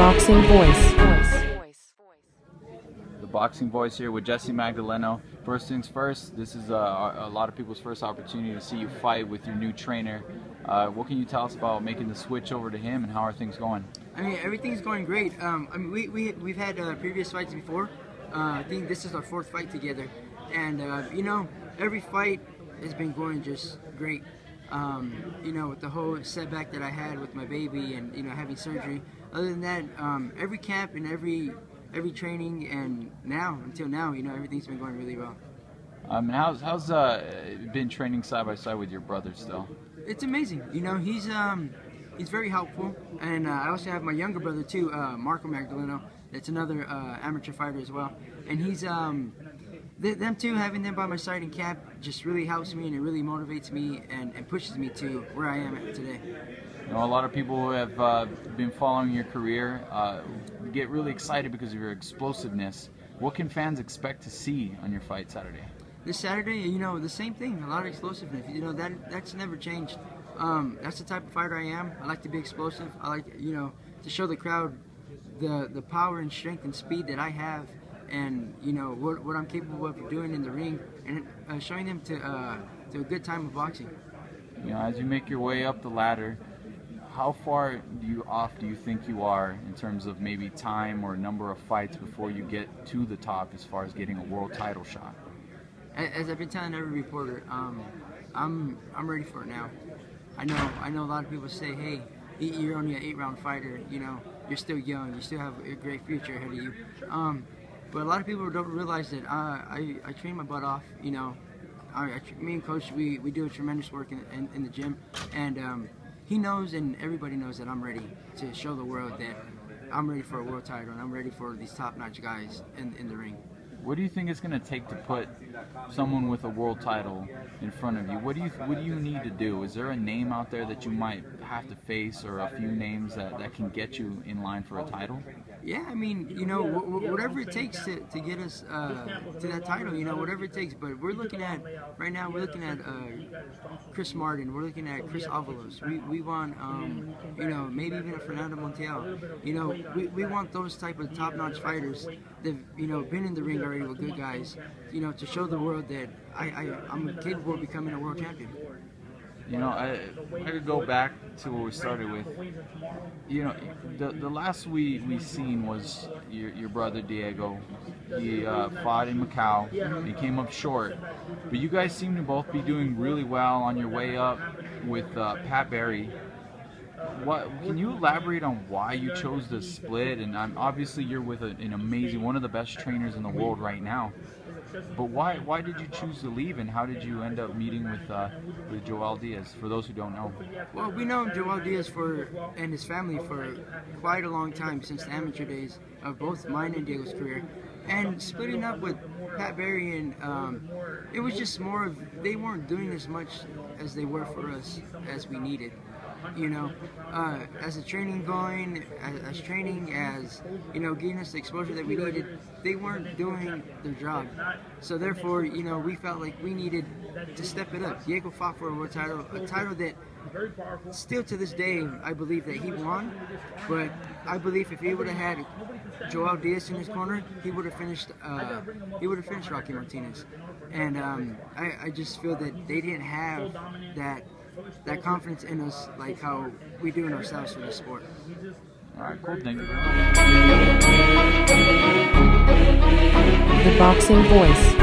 Boxing Voice. The Boxing Voice here with Jesse Magdaleno. First things first, this is a lot of people's first opportunity to see you fight with your new trainer. What can you tell us about making the switch over to him, and how are things going? I mean, everything's going great. We've had previous fights before. I think this is our fourth fight together, and you know, every fight has been going just great. You know, with the whole setback that I had with my baby and, you know, having surgery. Other than that, every camp and every training and until now, you know, everything's been going really well. How's been training side by side with your brother still? It's amazing. You know, he's very helpful, and I also have my younger brother too, Magdaleno. That's another amateur fighter as well, and he's them two, having them by my side in camp just really helps me, and it really motivates me and pushes me to where I am at today. You know, a lot of people who have been following your career get really excited because of your explosiveness. What can fans expect to see on your fight Saturday? This Saturday, you know, the same thing, a lot of explosiveness. You know, that's never changed. That's the type of fighter I am. I like to be explosive. I like, you know, to show the crowd the power and strength and speed that I have, and, you know, what I'm capable of doing in the ring, and showing them to a good time of boxing. You know, as you make your way up the ladder, how far off do you think you are in terms of maybe time or number of fights before you get to the top as far as getting a world title shot? As I've been telling every reporter, I'm ready for it now. I know a lot of people say, hey, you're only an 8-round fighter, you know, you're still young, you still have a great future ahead of you. But a lot of people don't realize that I train my butt off, you know. Me and Coach, we do a tremendous work in the gym, and he knows, and everybody knows, that I'm ready to show the world that I'm ready for a world title, and I'm ready for these top-notch guys in the ring. What do you think it's going to take to put someone with a world title in front of you? What do you need to do? Is there a name out there that you might have to face, or a few names that can get you in line for a title? Yeah, I mean, you know, whatever it takes to get us to that title, you know, whatever it takes. But we're looking at, right now, we're looking at Chris Martin, we're looking at Chris Avalos. We want, you know, maybe even a Fernando Montiel. You know, we want those type of top-notch fighters that, you know, been in the ring already with good guys, you know, to show the world that I'm capable of becoming a world champion. You know, I could go back to what we started with. You know, the last we seen was your brother Diego. He fought in Macau. He came up short. But you guys seem to both be doing really well on your way up with Pat Barry. Can you elaborate on why you chose to split? And obviously you're with an amazing, one of the best trainers in the world right now. But why did you choose to leave, and how did you end up meeting with Joel Diaz, for those who don't know? Well, we know Joel Diaz and his family for quite a long time, since the amateur days of both mine and Diego's career. And splitting up with Pat Barry, and it was just more of, they weren't doing as much as they were for us as we needed. You know, as the training going, as training, as, you know, getting us the exposure that we needed, they weren't doing their job. So therefore, you know, we felt like we needed to step it up. Diego fought for a world title, a title that still to this day I believe that he won. But I believe if he would have had Joel Diaz in his corner, he would have finished. Rocky Martinez. And I just feel that they didn't have that confidence in us like how we do in ourselves for the sport. All right, cool. Thank you. The Boxing Voice.